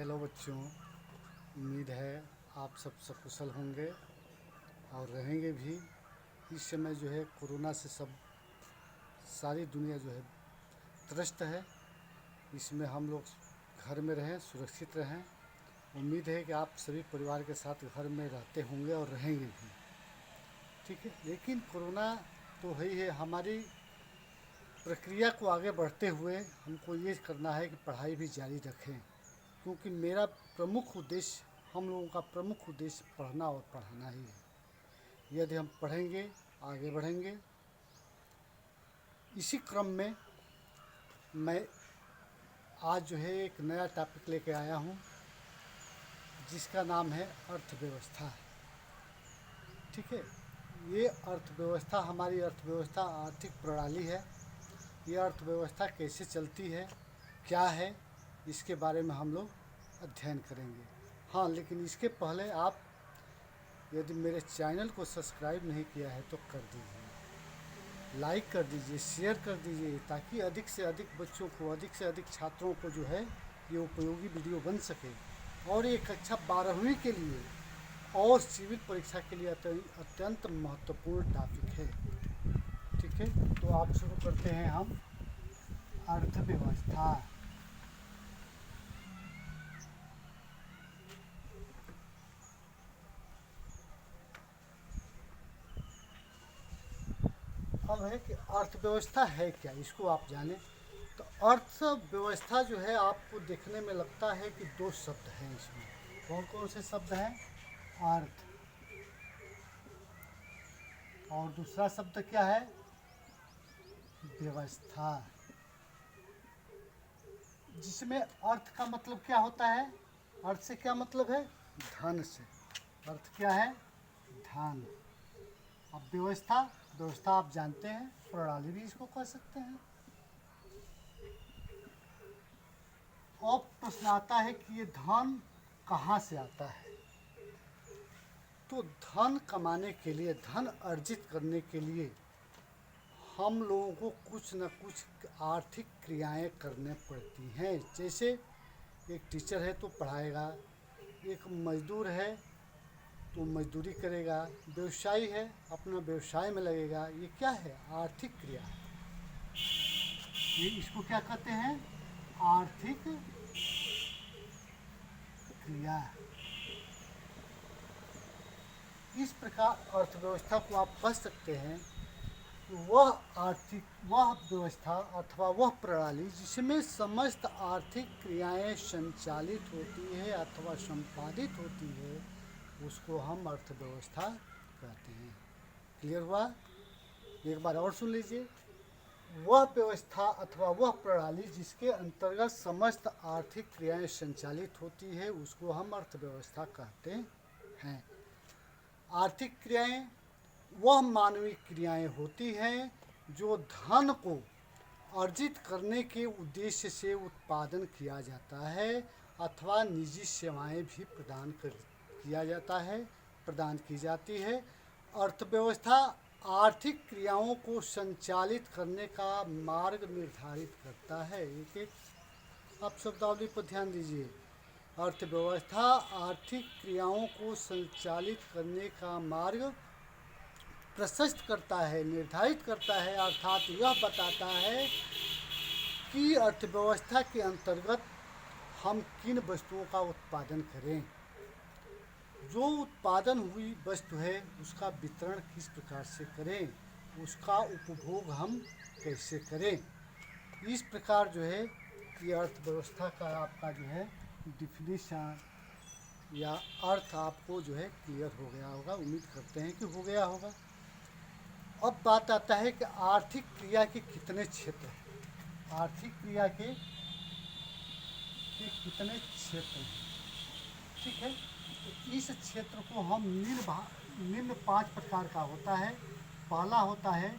Hello बच्चों, उम्मीद है आप सब सकुशल होंगे और रहेंगे भी। इस समय जो है कोरोना से सारी दुनिया जो है त्रस्त है। इसमें हम लोग घर में रहें, सुरक्षित रहें। उम्मीद है कि आप सभी परिवार के साथ घर में रहते होंगे और रहेंगे भी, ठीक है। लेकिन कोरोना तो है ही है। हमारी प्रक्रिया को आगे बढ़ते हुए हमको ये करना है कि पढ़ाई भी जारी रखें, क्योंकि मेरा प्रमुख उद्देश्य, हम लोगों का प्रमुख उद्देश्य पढ़ना और पढ़ाना ही है। यदि हम पढ़ेंगे आगे बढ़ेंगे। इसी क्रम में मैं आज जो है एक नया टॉपिक लेके आया हूँ, जिसका नाम है अर्थव्यवस्था, ठीक है। ये अर्थव्यवस्था हमारी अर्थव्यवस्था आर्थिक प्रणाली है। ये अर्थव्यवस्था कैसे चलती है, क्या है, इसके बारे में हम लोग अध्ययन करेंगे। हाँ, लेकिन इसके पहले आप यदि मेरे चैनल को सब्सक्राइब नहीं किया है तो कर दीजिए, लाइक कर दीजिए, शेयर कर दीजिए, ताकि अधिक से अधिक बच्चों को, अधिक से अधिक छात्रों को जो है ये उपयोगी वीडियो बन सके। और ये कक्षा 12वीं के लिए और सिविल परीक्षा के लिए अत्यंत महत्वपूर्ण टॉपिक है, ठीक है। तो आप शुरू करते हैं हम अर्थव्यवस्था। अब है कि अर्थव्यवस्था है क्या, इसको आप जानें। तो अर्थव्यवस्था जो है आपको देखने में लगता है कि दो शब्द हैं इसमें। कौन कौन से शब्द हैं? अर्थ, और दूसरा शब्द क्या है? व्यवस्था। जिसमें अर्थ का मतलब क्या होता है? अर्थ से क्या मतलब है? धन से। अर्थ क्या है? धन। अब व्यवस्था, व्यवस्था आप जानते हैं, प्रणाली भी इसको कह सकते हैं। अब प्रश्न आता है कि ये धन कहाँ से आता है। तो धन कमाने के लिए, धन अर्जित करने के लिए हम लोगों को कुछ न कुछ आर्थिक क्रियाएं करने पड़ती हैं। जैसे एक टीचर है तो पढ़ाएगा, एक मजदूर है तो मजदूरी करेगा, व्यवसायी है अपना व्यवसाय में लगेगा। ये क्या है? आर्थिक क्रिया है। ये इसको क्या कहते हैं? आर्थिक क्रिया। इस प्रकार अर्थव्यवस्था को आप कह सकते हैं कि वह व्यवस्था अथवा वह प्रणाली जिसमें समस्त आर्थिक क्रियाएं संचालित होती है अथवा संपादित होती है, उसको हम अर्थव्यवस्था कहते हैं। क्लियर हुआ? एक बार और सुन लीजिए। वह व्यवस्था अथवा वह प्रणाली जिसके अंतर्गत समस्त आर्थिक क्रियाएं संचालित होती है, उसको हम अर्थव्यवस्था कहते हैं। आर्थिक क्रियाएं वह मानवीय क्रियाएं होती हैं जो धन को अर्जित करने के उद्देश्य से उत्पादन किया जाता है अथवा निजी सेवाएं भी प्रदान की जाती है। अर्थव्यवस्था आर्थिक क्रियाओं को संचालित करने का मार्ग निर्धारित करता है। एक एक आप शब्दावली पर ध्यान दीजिए। अर्थव्यवस्था आर्थिक क्रियाओं को संचालित करने का मार्ग प्रशस्त करता है, निर्धारित करता है, अर्थात यह बताता है कि अर्थव्यवस्था के अंतर्गत हम किन वस्तुओं का उत्पादन करें, जो उत्पादन हुई वस्तु है उसका वितरण किस प्रकार से करें, उसका उपभोग हम कैसे करें। इस प्रकार जो है ये अर्थव्यवस्था का आपका जो है डिफिनीशन या अर्थ आपको जो है क्लियर हो गया होगा। उम्मीद करते हैं कि हो गया होगा। अब बात आता है कि आर्थिक क्रिया के कितने क्षेत्र हैं। आर्थिक क्रिया के कितने क्षेत्र हैं, ठीक है। तो इस क्षेत्र को हम निम्न 5 प्रकार का होता है। पहला होता है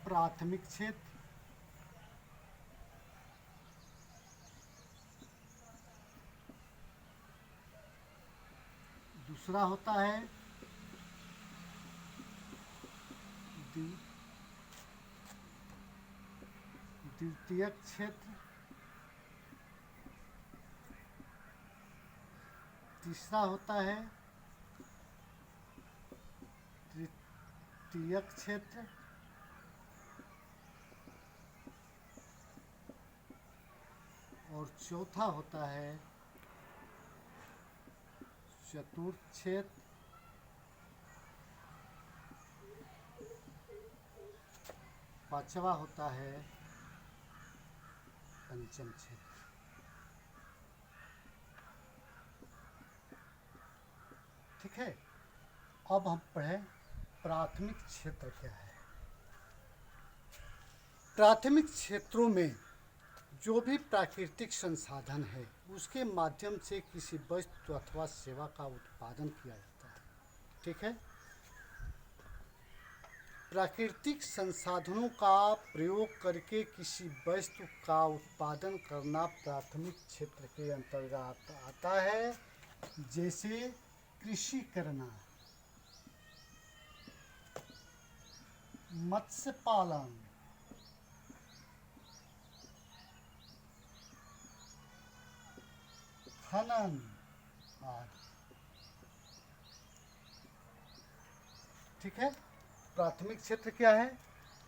प्राथमिक क्षेत्र, दूसरा होता है द्वितीयक क्षेत्र, तीसरा होता है तृतीयक क्षेत्र, और चौथा होता है चतुर्थ क्षेत्र, पांचवा होता है पंचम क्षेत्र। ठीक है, अब हम पढ़ें प्राथमिक क्षेत्र क्या है। प्राथमिक क्षेत्रों में जो भी प्राकृतिक संसाधन है उसके माध्यम से किसी वस्तु अथवा सेवा का उत्पादन किया जाता है। ठीक है, प्राकृतिक संसाधनों का प्रयोग करके किसी वस्तु का उत्पादन करना प्राथमिक क्षेत्र के अंतर्गत आता है। जैसे कृषि करना, मत्स्य पालन, खनन आदि। ठीक है, प्राथमिक क्षेत्र क्या है?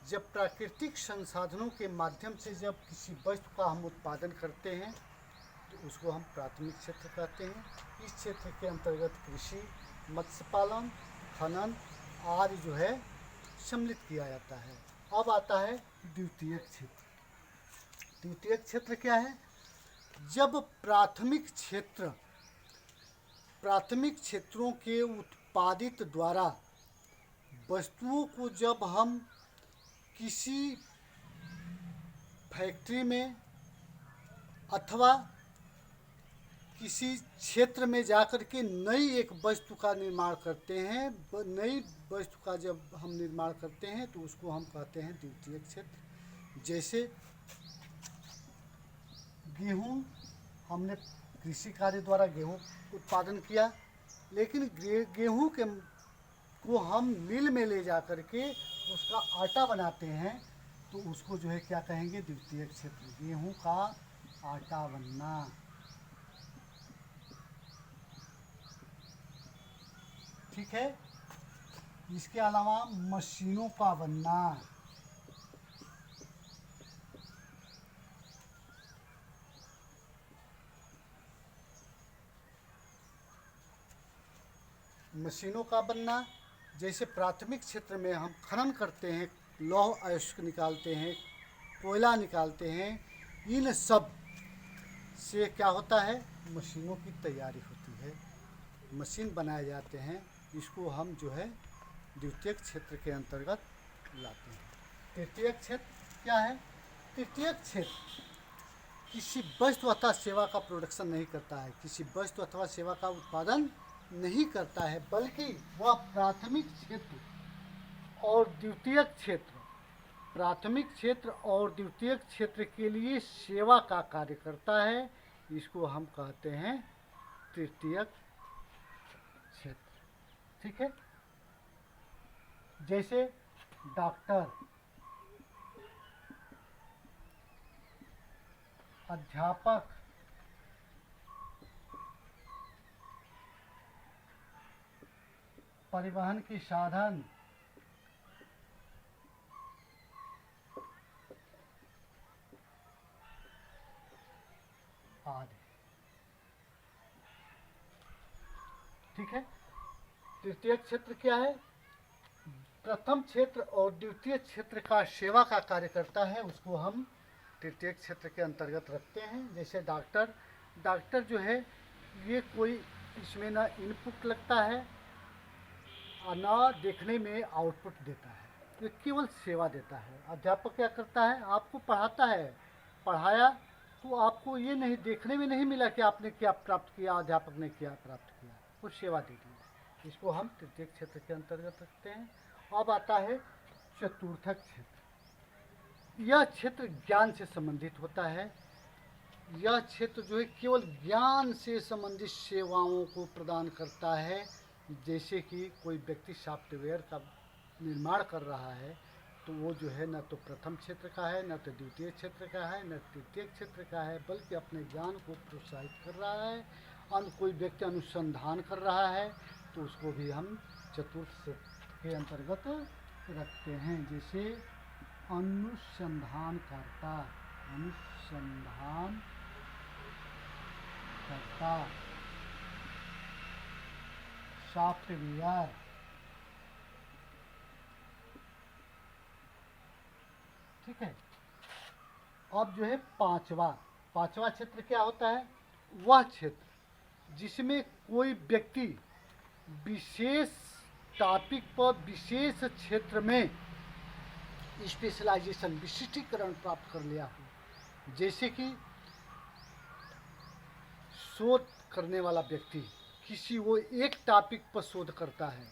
जब प्राकृतिक संसाधनों के माध्यम से जब किसी वस्तु का हम उत्पादन करते हैं तो उसको हम प्राथमिक क्षेत्र कहते हैं। इस क्षेत्र के अंतर्गत कृषि, मत्स्य पालन, खनन आदि जो है सम्मिलित किया जाता है। अब आता है द्वितीयक क्षेत्र। द्वितीयक क्षेत्र क्या है? जब प्राथमिक क्षेत्रों के उत्पादित द्वारा वस्तुओं को जब हम किसी फैक्ट्री में अथवा किसी क्षेत्र में जाकर के नई एक वस्तु का निर्माण करते हैं, नई वस्तु का जब हम निर्माण करते हैं तो उसको हम कहते हैं द्वितीयक क्षेत्र। जैसे गेहूं, हमने कृषि कार्य द्वारा गेहूं उत्पादन किया, लेकिन गेहूं को हम मिल में ले जा करके उसका आटा बनाते हैं तो उसको जो है क्या कहेंगे? द्वितीयक क्षेत्र। गेहूं का आटा बनना। ठीक है, इसके अलावा मशीनों का बनना, जैसे प्राथमिक क्षेत्र में हम खनन करते हैं, लौह अयस्क निकालते हैं, कोयला निकालते हैं, इन सब से क्या होता है? मशीनों की तैयारी होती है, मशीन बनाए जाते हैं। इसको हम जो है द्वितीयक क्षेत्र के अंतर्गत लाते हैं। तृतीयक क्षेत्र क्या है? तृतीयक क्षेत्र किसी वस्तु अथवा सेवा का प्रोडक्शन नहीं करता है, किसी वस्तु अथवा सेवा का उत्पादन नहीं करता है, बल्कि वह प्राथमिक क्षेत्र और द्वितीयक क्षेत्र के लिए सेवा का कार्य करता है। इसको हम कहते हैं तृतीयक क्षेत्र। ठीक है, जैसे डॉक्टर, अध्यापक, परिवहन के साधन, आदि। ठीक है, तृतीय क्षेत्र क्या है? प्रथम क्षेत्र और द्वितीय क्षेत्र का सेवा का कार्य करता है, उसको हम तृतीय क्षेत्र के अंतर्गत रखते हैं। जैसे डॉक्टर जो है ये कोई इसमें ना इनपुट लगता है और ना देखने में आउटपुट देता है, ये केवल सेवा देता है। अध्यापक क्या करता है? आपको पढ़ाता है, पढ़ाया तो आपको ये नहीं देखने में नहीं मिला कि आपने क्या प्राप्त किया, अध्यापक ने क्या प्राप्त किया, कुछ सेवा दे दी। इसको हम तृतीय क्षेत्र के अंतर्गत रखते हैं। अब आता है चतुर्थक क्षेत्र। यह क्षेत्र ज्ञान से संबंधित होता है। यह क्षेत्र जो है केवल ज्ञान से संबंधित सेवाओं को प्रदान करता है। जैसे कि कोई व्यक्ति सॉफ्टवेयर का निर्माण कर रहा है तो वो जो है न तो प्रथम क्षेत्र का है, न तो द्वितीय क्षेत्र का है, न तृतीय क्षेत्र का है, बल्कि अपने ज्ञान को प्रोत्साहित कर रहा है कोई व्यक्ति अनुसंधान कर रहा है तो उसको भी हम चतुर्थ के अंतर्गत रखते हैं। जैसे अनुसंधानकर्ता, सॉफ्टवेयर, ठीक है। अब जो है पांचवा क्षेत्र क्या होता है? वह क्षेत्र जिसमें कोई व्यक्ति विशेष टॉपिक पर विशेष क्षेत्र में स्पेशलाइजेशन, विशिष्टीकरण प्राप्त कर लिया हो। जैसे कि शोध करने वाला व्यक्ति किसी वो एक टॉपिक पर शोध करता है,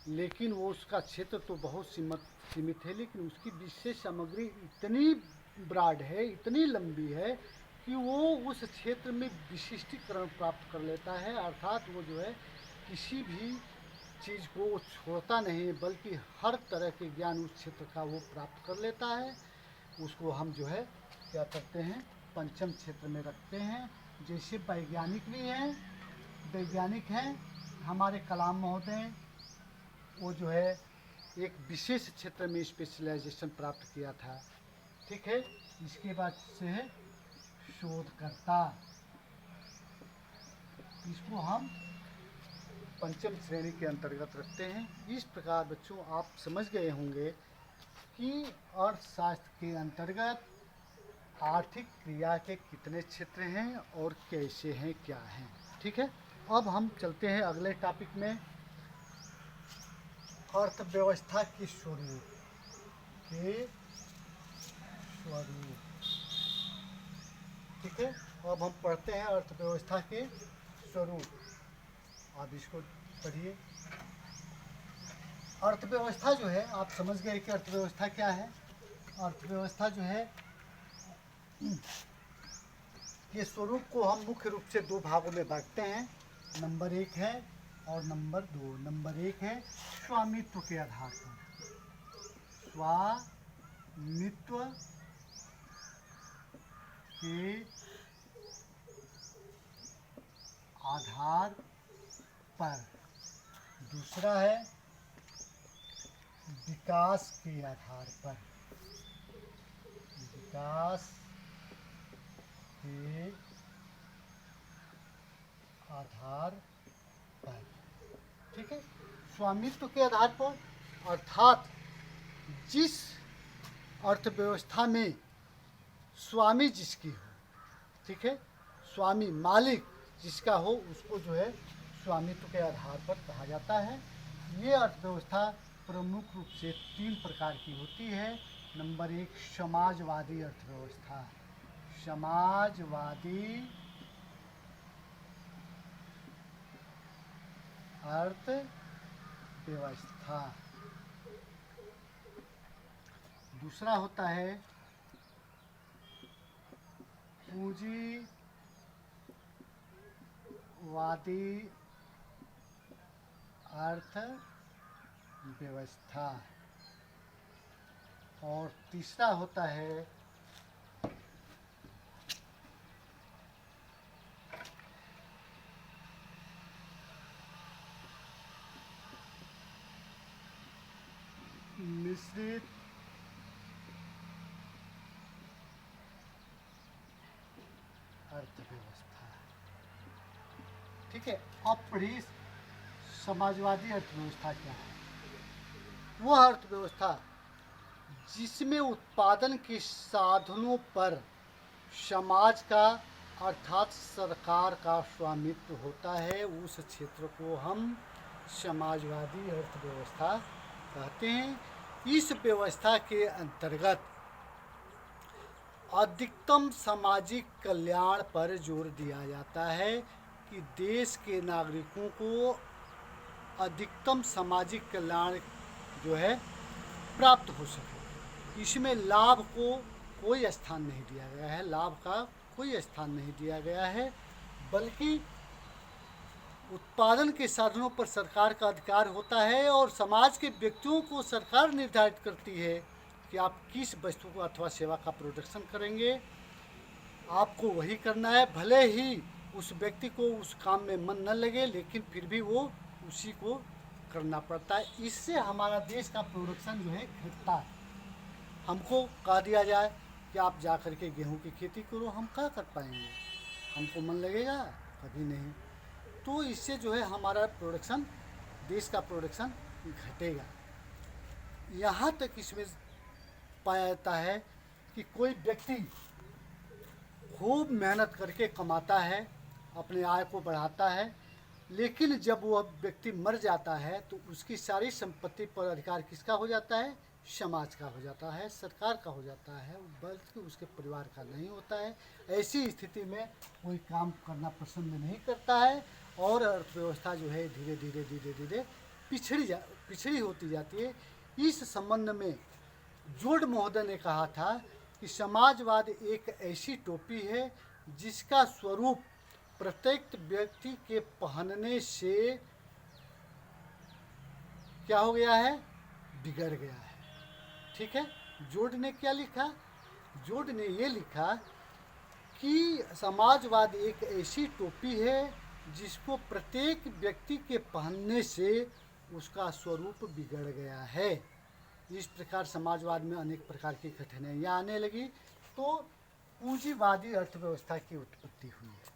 लेकिन वो उसका क्षेत्र तो बहुत सीमित है, लेकिन उसकी विशेष सामग्री इतनी ब्रॉड है, इतनी लंबी है कि वो उस क्षेत्र में विशिष्टीकरण प्राप्त कर लेता है। अर्थात वो जो है किसी भी चीज़ को वो छोड़ता नहीं, बल्कि हर तरह के ज्ञान उस क्षेत्र का वो प्राप्त कर लेता है। उसको हम जो है क्या करते हैं? पंचम क्षेत्र में रखते हैं। जैसे वैज्ञानिक भी हैं, वैज्ञानिक हैं हमारे कलाम महोदय, वो जो है एक विशेष क्षेत्र में स्पेशलाइजेशन प्राप्त किया था, ठीक है। इसके बाद से है शोधकर्ता, इसको हम पंचम श्रेणी के अंतर्गत रखते हैं। इस प्रकार बच्चों आप समझ गए होंगे कि अर्थशास्त्र के अंतर्गत आर्थिक क्रिया के कितने क्षेत्र हैं और कैसे हैं, क्या हैं, ठीक है। अब हम चलते हैं अगले टॉपिक में, अर्थव्यवस्था के स्वरूप। ठीक है। अब हम पढ़ते हैं अर्थव्यवस्था के स्वरूप। आप इसको पढ़िए। अर्थव्यवस्था जो है, आप समझ गए कि अर्थव्यवस्था क्या है। अर्थव्यवस्था जो है के स्वरूप को हम मुख्य रूप से दो भागों में बांटते हैं। नंबर 1 है और नंबर 2। नंबर 1 है स्वामित्व के आधार पर, स्वामित्व के आधार पर। दूसरा है विकास के आधार पर, विकास के आधार पर, ठीक है। स्वामित्व के आधार पर अर्थात जिस अर्थव्यवस्था में स्वामी जिसकी हो, ठीक है, स्वामी मालिक जिसका हो, उसको जो है स्वामित्व के आधार पर कहा जाता है। ये अर्थव्यवस्था प्रमुख रूप से 3 प्रकार की होती है। नंबर 1 समाजवादी अर्थव्यवस्था, समाजवादी अर्थव्यवस्था। दूसरा होता है पूंजीवादी अर्थव्यवस्था। और तीसरा होता है मिश्रित अर्थव्यवस्था, ठीक है। अब पढ़िए समाजवादी अर्थव्यवस्था क्या है। वह अर्थव्यवस्था जिसमें उत्पादन के साधनों पर समाज का अर्थात सरकार का स्वामित्व होता है, उस क्षेत्र को हम समाजवादी अर्थव्यवस्था कहते हैं। इस व्यवस्था के अंतर्गत अधिकतम सामाजिक कल्याण पर जोर दिया जाता है कि देश के नागरिकों को अधिकतम सामाजिक कल्याण जो है प्राप्त हो सके। इसमें लाभ को कोई स्थान नहीं दिया गया है, लाभ का कोई स्थान नहीं दिया गया है, बल्कि उत्पादन के साधनों पर सरकार का अधिकार होता है और समाज के व्यक्तियों को सरकार निर्धारित करती है कि आप किस वस्तु को अथवा सेवा का प्रोडक्शन करेंगे, आपको वही करना है, भले ही उस व्यक्ति को उस काम में मन न लगे, लेकिन फिर भी वो उसी को करना पड़ता है। इससे हमारा देश का प्रोडक्शन जो है घटता है। हमको कह दिया जाए कि आप जा कर के गेहूँ की खेती करो, हम क्या कर पाएंगे? हमको मन लगेगा? कभी नहीं। तो इससे जो है हमारा प्रोडक्शन, देश का प्रोडक्शन घटेगा। यहाँ तक इसमें पाया जाता है कि कोई व्यक्ति खूब मेहनत करके कमाता है, अपने आय को बढ़ाता है, लेकिन जब वह व्यक्ति मर जाता है तो उसकी सारी संपत्ति पर अधिकार किसका हो जाता है? समाज का हो जाता है, सरकार का हो जाता है, बल्कि उसके परिवार का नहीं होता है। ऐसी स्थिति में कोई काम करना पसंद नहीं करता है और अर्थव्यवस्था जो है धीरे धीरे धीरे धीरे पिछड़ी होती जाती है। इस संबंध में जॉर्ज महोदय ने कहा था कि समाजवाद एक ऐसी टोपी है जिसका स्वरूप प्रत्येक व्यक्ति के पहनने से क्या हो गया है? बिगड़ गया है। ठीक है। जॉर्ज ने क्या लिखा? जॉर्ज ने ये लिखा कि समाजवाद एक ऐसी टोपी है जिसको प्रत्येक व्यक्ति के पहनने से उसका स्वरूप बिगड़ गया है। इस प्रकार समाजवाद में अनेक प्रकार की कठिनाइयाँ आने लगी तो पूंजीवादी अर्थव्यवस्था की उत्पत्ति हुई है।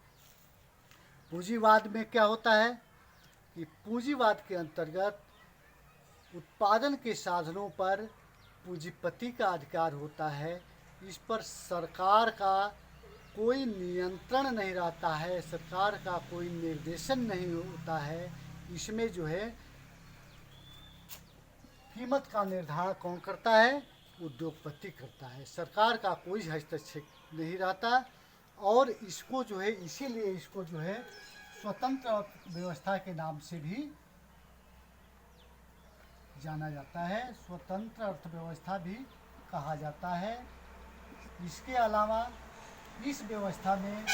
पूंजीवाद में क्या होता है कि पूंजीवाद के अंतर्गत उत्पादन के साधनों पर पूंजीपति का अधिकार होता है। इस पर सरकार का कोई नियंत्रण नहीं रहता है, सरकार का कोई निर्देशन नहीं होता है। इसमें जो है कीमत का निर्धारण कौन करता है? उद्योगपति करता है। सरकार का कोई हस्तक्षेप नहीं रहता और इसको जो है, इसीलिए इसको जो है स्वतंत्र व्यवस्था के नाम से भी जाना जाता है, स्वतंत्र अर्थव्यवस्था भी कहा जाता है। इसके अलावा इस व्यवस्था में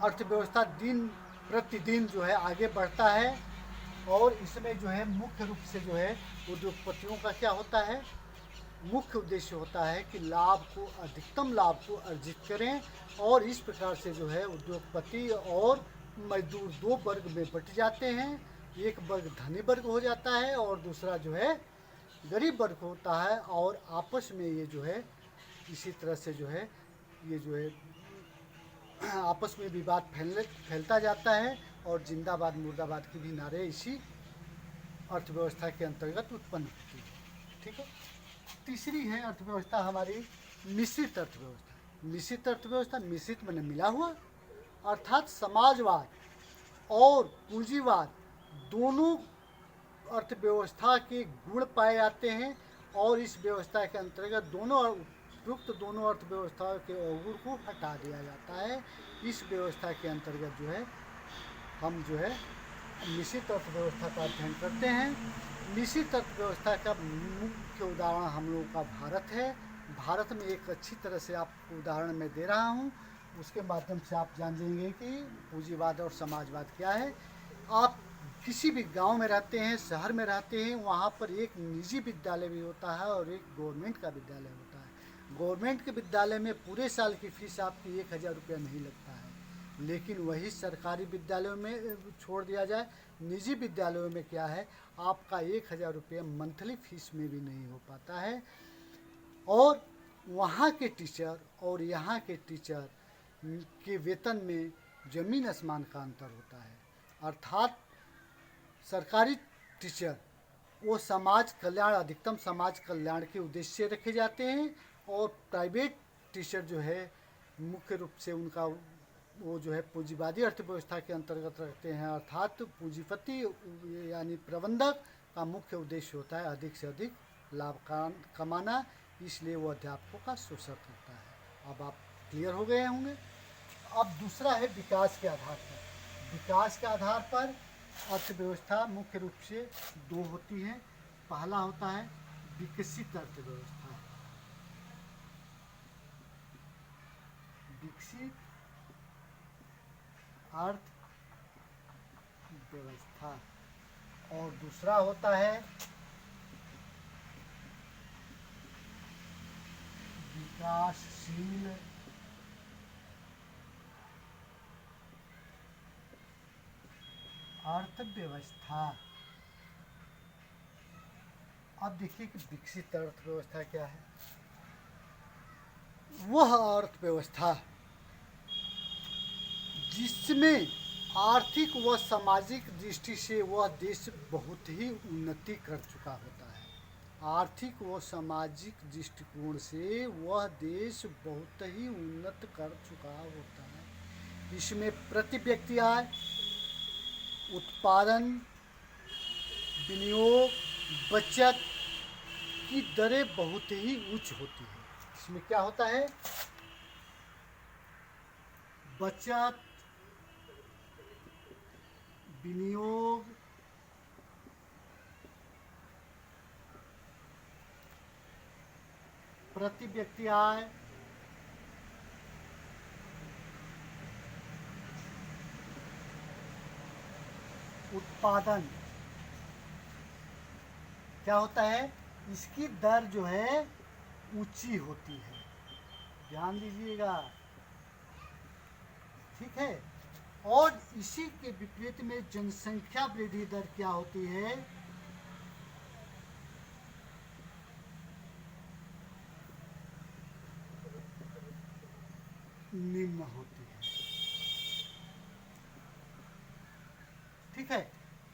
अर्थव्यवस्था दिन प्रतिदिन जो है आगे बढ़ता है और इसमें जो है मुख्य रूप से जो है उद्योगपतियों का क्या होता है? मुख्य उद्देश्य होता है कि अधिकतम लाभ को अर्जित करें और इस प्रकार से जो है उद्योगपति और मजदूर दो वर्ग में बट जाते हैं। एक वर्ग धनी वर्ग हो जाता है और दूसरा जो है गरीब वर्ग होता है और आपस में ये जो है इसी तरह से जो है ये जो है आपस में विवाद फैलता जाता है और जिंदाबाद मुर्दाबाद की भी नारे इसी अर्थव्यवस्था के अंतर्गत उत्पन्न होती है। ठीक है। तीसरी है अर्थव्यवस्था हमारी मिश्रित अर्थव्यवस्था। मिश्रित अर्थव्यवस्था, मिश्रित माने मिला हुआ, अर्थात समाजवाद और पूंजीवाद दोनों अर्थव्यवस्था के गुण पाए जाते हैं और इस व्यवस्था के अंतर्गत दोनों अर्थव्यवस्थाओं के अवगुण को हटा दिया जाता है। इस व्यवस्था के अंतर्गत जो है हम जो है मिश्रित अर्थव्यवस्था का अध्ययन करते हैं। मिश्रित अर्थव्यवस्था का मुख्य उदाहरण हम लोगों का भारत है। भारत में एक अच्छी तरह से आपको उदाहरण मैं दे रहा हूँ, उसके माध्यम से आप जान जाएंगे कि पूंजीवाद और समाजवाद क्या है। आप किसी भी गांव में रहते हैं, शहर में रहते हैं, वहाँ पर एक निजी विद्यालय भी होता है और एक गवर्नमेंट का विद्यालय होता है। गवर्नमेंट के विद्यालय में पूरे साल की फीस आपकी 1000 रुपया नहीं लगता है, लेकिन वही सरकारी विद्यालयों में छोड़ दिया जाए, निजी विद्यालयों में क्या है आपका 1000 रुपये मंथली फीस में भी नहीं हो पाता है और वहाँ के टीचर और यहाँ के टीचर के वेतन में ज़मीन आसमान का अंतर होता है। अर्थात सरकारी टीचर वो समाज कल्याण, अधिकतम समाज कल्याण के उद्देश्य से रखे जाते हैं और प्राइवेट टीचर जो है मुख्य रूप से उनका वो जो है पूंजीवादी अर्थव्यवस्था के अंतर्गत रखते हैं। अर्थात पूंजीपति यानी प्रबंधक का मुख्य उद्देश्य होता है अधिक से अधिक लाभ कमाना, इसलिए वो अध्यापकों का शोषण करता है। अब आप क्लियर हो गए होंगे। अब दूसरा है विकास के आधार पर। विकास के आधार पर अर्थव्यवस्था मुख्य रूप से दो होती है। पहला होता है विकसित अर्थव्यवस्था। विकसित अर्थव्यवस्था और दूसरा होता है विकासशील अर्थव्यवस्था। अब देखिए कि विकसित अर्थव्यवस्था क्या है। वह अर्थव्यवस्था जिसमें आर्थिक व सामाजिक दृष्टि से वह देश बहुत ही उन्नति कर चुका होता है। आर्थिक व सामाजिक दृष्टिकोण से वह देश बहुत ही उन्नत कर चुका होता है। इसमें प्रति व्यक्ति आय, उत्पादन, विनियोग, बचत की दरें बहुत ही उच्च होती है। इसमें क्या होता है? बचत, विनियोग, प्रति व्यक्ति आय, उत्पादन, क्या होता है? इसकी दर जो है ऊंची होती है। ध्यान दीजिएगा, ठीक है। और इसी के विपरीत में जनसंख्या वृद्धि दर क्या होती है? निम्न होती है। ठीक है।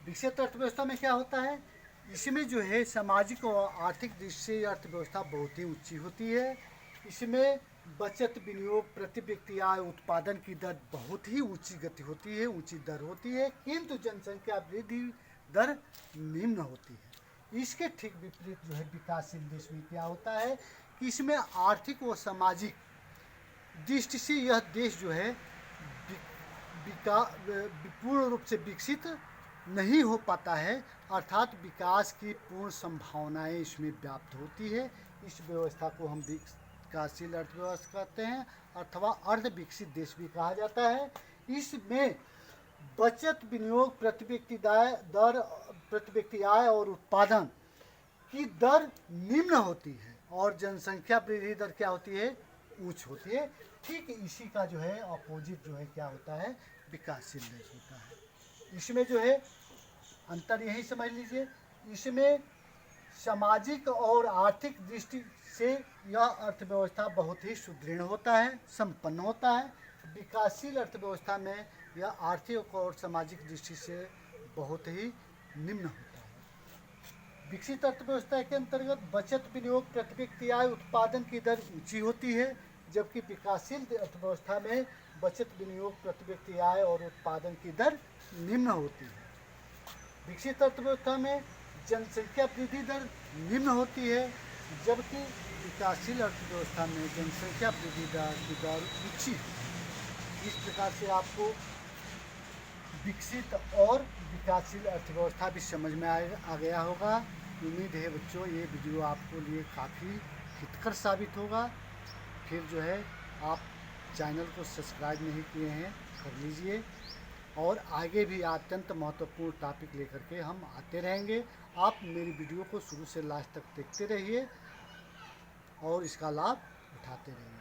विकसित अर्थव्यवस्था में क्या होता है? इसमें जो है सामाजिक और आर्थिक दृष्टि से अर्थव्यवस्था बहुत ही ऊंची होती है। इसमें बचत, विनियोग, प्रति व्यक्ति आय, उत्पादन की दर बहुत ही ऊंची गति होती है, ऊंची दर होती है, किंतु जनसंख्या वृद्धि दर निम्न होती है। इसके ठीक विपरीत जो है विकासशील देश में क्या होता है कि इसमें आर्थिक व सामाजिक दृष्टि से यह देश जो है पूर्ण रूप से विकसित नहीं हो पाता है, अर्थात विकास की पूर्ण संभावनाएं इसमें व्याप्त होती है। इस व्यवस्था को हम विकासशील अर्थव्यवस्था कहते हैं अथवा अर्ध विकसित देश भी कहा जाता है। इसमें बचत, विनियोग, प्रति व्यक्ति आय और उत्पादन की दर निम्न होती है और जनसंख्या वृद्धि दर क्या होती है? उच्च होती है। ठीक इसी का जो है अपोजिट जो है क्या होता है? विकासशील देश होता है। इसमें जो है अंतर यही समझ लीजिए, इसमें सामाजिक और आर्थिक दृष्टि से यह अर्थव्यवस्था बहुत ही सुदृढ़ होता है, संपन्न होता है। विकासशील अर्थव्यवस्था में यह आर्थिक और सामाजिक दृष्टि से बहुत ही निम्न होता है। विकसित अर्थव्यवस्था के अंतर्गत बचत, विनियोग, प्रति व्यक्ति आय, उत्पादन की दर ऊंची होती है, जबकि विकासशील अर्थव्यवस्था में बचत, विनियोग, प्रति व्यक्ति आय और उत्पादन की दर निम्न होती है। विकसित अर्थव्यवस्था में जनसंख्या वृद्धि दर निम्न होती है, जबकि विकासशील अर्थव्यवस्था में जनसंख्या वृद्धि दर की दर ऊंची है। इस प्रकार से आपको विकसित और विकासशील अर्थव्यवस्था भी समझ में आ गया होगा। उम्मीद है बच्चों ये वीडियो आपको लिए काफ़ी हितकर साबित होगा। फिर जो है आप चैनल को सब्सक्राइब नहीं किए हैं कर लीजिए, और आगे भी अत्यंत महत्वपूर्ण टॉपिक लेकर के हम आते रहेंगे। आप मेरी वीडियो को शुरू से लास्ट तक देखते रहिए और इसका लाभ उठाते रहिए।